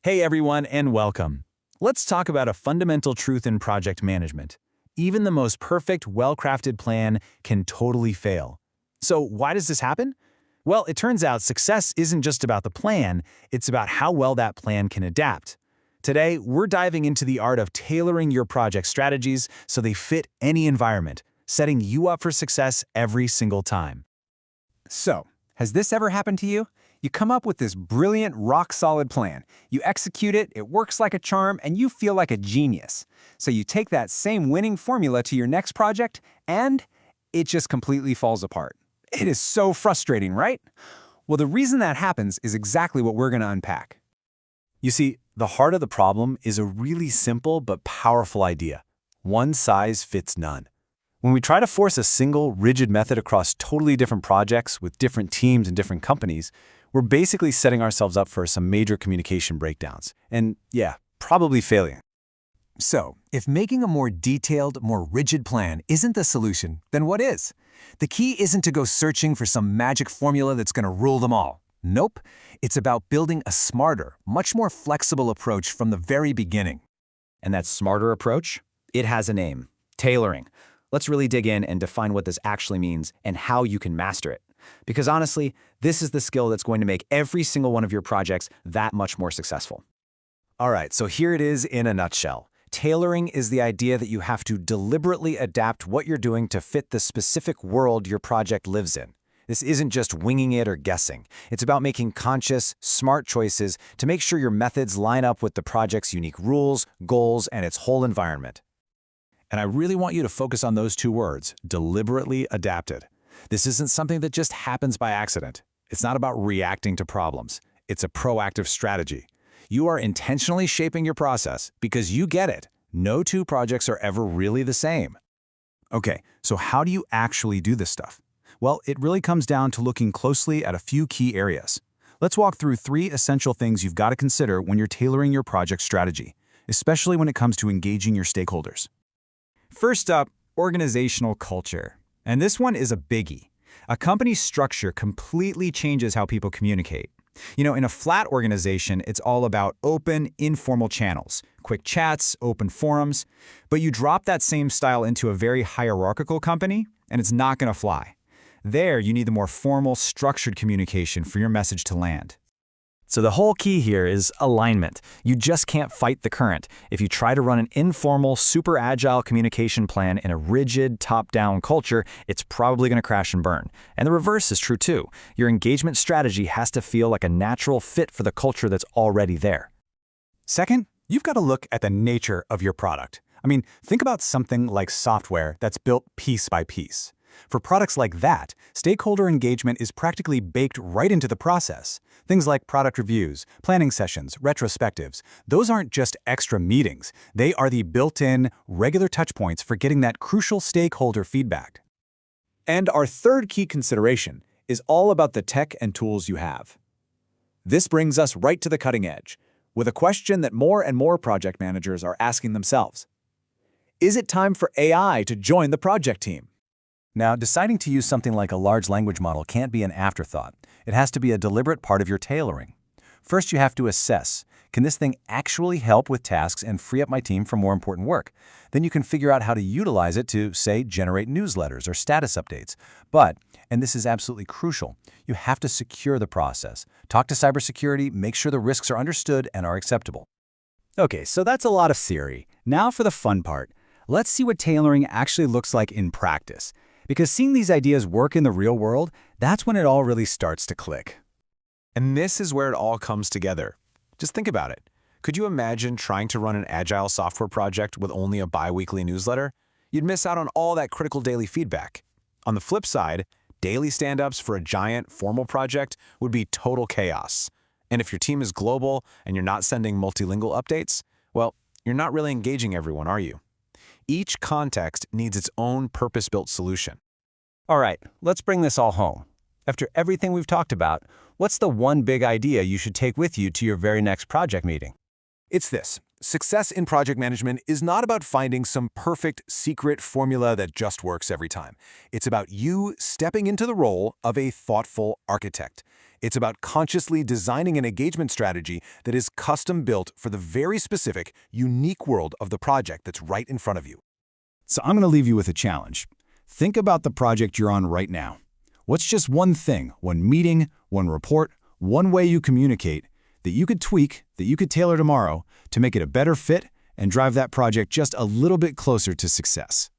Hey everyone, and welcome. Let's talk about a fundamental truth in project management. Even the most perfect, well-crafted plan can totally fail. So why does this happen? Well, it turns out success isn't just about the plan, it's about how well that plan can adapt. Today, we're diving into the art of tailoring your project strategies so they fit any environment, setting you up for success every single time. So, has this ever happened to you? You come up with this brilliant, rock-solid plan. You execute it, it works like a charm, and you feel like a genius. So you take that same winning formula to your next project, and it just completely falls apart. It is so frustrating, right? Well, the reason that happens is exactly what we're going to unpack. You see, the heart of the problem is a really simple but powerful idea. One size fits none. When we try to force a single, rigid method across totally different projects with different teams and different companies, we're basically setting ourselves up for some major communication breakdowns. And yeah, probably failing. So, if making a more detailed, more rigid plan isn't the solution, then what is? The key isn't to go searching for some magic formula that's going to rule them all. Nope. It's about building a smarter, much more flexible approach from the very beginning. And that smarter approach? It has a name: tailoring. Let's really dig in and define what this actually means and how you can master it. Because honestly, this is the skill that's going to make every single one of your projects that much more successful. All right, so here it is in a nutshell. Tailoring is the idea that you have to deliberately adapt what you're doing to fit the specific world your project lives in. This isn't just winging it or guessing. It's about making conscious, smart choices to make sure your methods line up with the project's unique rules, goals, and its whole environment. And I really want you to focus on those two words, deliberately adapted. This isn't something that just happens by accident. It's not about reacting to problems. It's a proactive strategy. You are intentionally shaping your process because you get it. No two projects are ever really the same. Okay, so how do you actually do this stuff? Well, it really comes down to looking closely at a few key areas. Let's walk through 3 essential things you've got to consider when you're tailoring your project strategy, especially when it comes to engaging your stakeholders. First up, organizational culture. And this one is a biggie. A company's structure completely changes how people communicate. In a flat organization, it's all about open, informal channels, quick chats, open forums. But you drop that same style into a very hierarchical company, and it's not going to fly. There, you need the more formal, structured communication for your message to land. So the whole key here is alignment. You just can't fight the current. If you try to run an informal, super agile communication plan in a rigid, top-down culture, it's probably going to crash and burn. And the reverse is true too. Your engagement strategy has to feel like a natural fit for the culture that's already there. Second, you've got to look at the nature of your product. Think about something like software that's built piece by piece. For products like that, stakeholder engagement is practically baked right into the process. Things like product reviews, planning sessions, retrospectives, those aren't just extra meetings. They are the built-in, regular touchpoints for getting that crucial stakeholder feedback. And our third key consideration is all about the tech and tools you have. This brings us right to the cutting edge, with a question that more and more project managers are asking themselves. Is it time for AI to join the project team? Now, deciding to use something like a large language model can't be an afterthought. It has to be a deliberate part of your tailoring. First, you have to assess, can this thing actually help with tasks and free up my team for more important work? Then you can figure out how to utilize it to, say, generate newsletters or status updates. But, and this is absolutely crucial, you have to secure the process. Talk to cybersecurity, make sure the risks are understood and are acceptable. Okay, so that's a lot of theory. Now for the fun part. Let's see what tailoring actually looks like in practice. Because seeing these ideas work in the real world, that's when it all really starts to click. And this is where it all comes together. Just think about it. Could you imagine trying to run an agile software project with only a bi-weekly newsletter? You'd miss out on all that critical daily feedback. On the flip side, daily stand-ups for a giant, formal project would be total chaos. And if your team is global and you're not sending multilingual updates, well, you're not really engaging everyone, are you? Each context needs its own purpose-built solution. All right, let's bring this all home. After everything we've talked about, what's the one big idea you should take with you to your very next project meeting? It's this. Success in project management is not about finding some perfect secret formula that just works every time. It's about you stepping into the role of a thoughtful architect. It's about consciously designing an engagement strategy that is custom-built for the very specific, unique world of the project that's right in front of you. So I'm going to leave you with a challenge. Think about the project you're on right now. What's just one thing, one meeting, one report, one way you communicate that you could tweak, that you could tailor tomorrow to make it a better fit and drive that project just a little bit closer to success?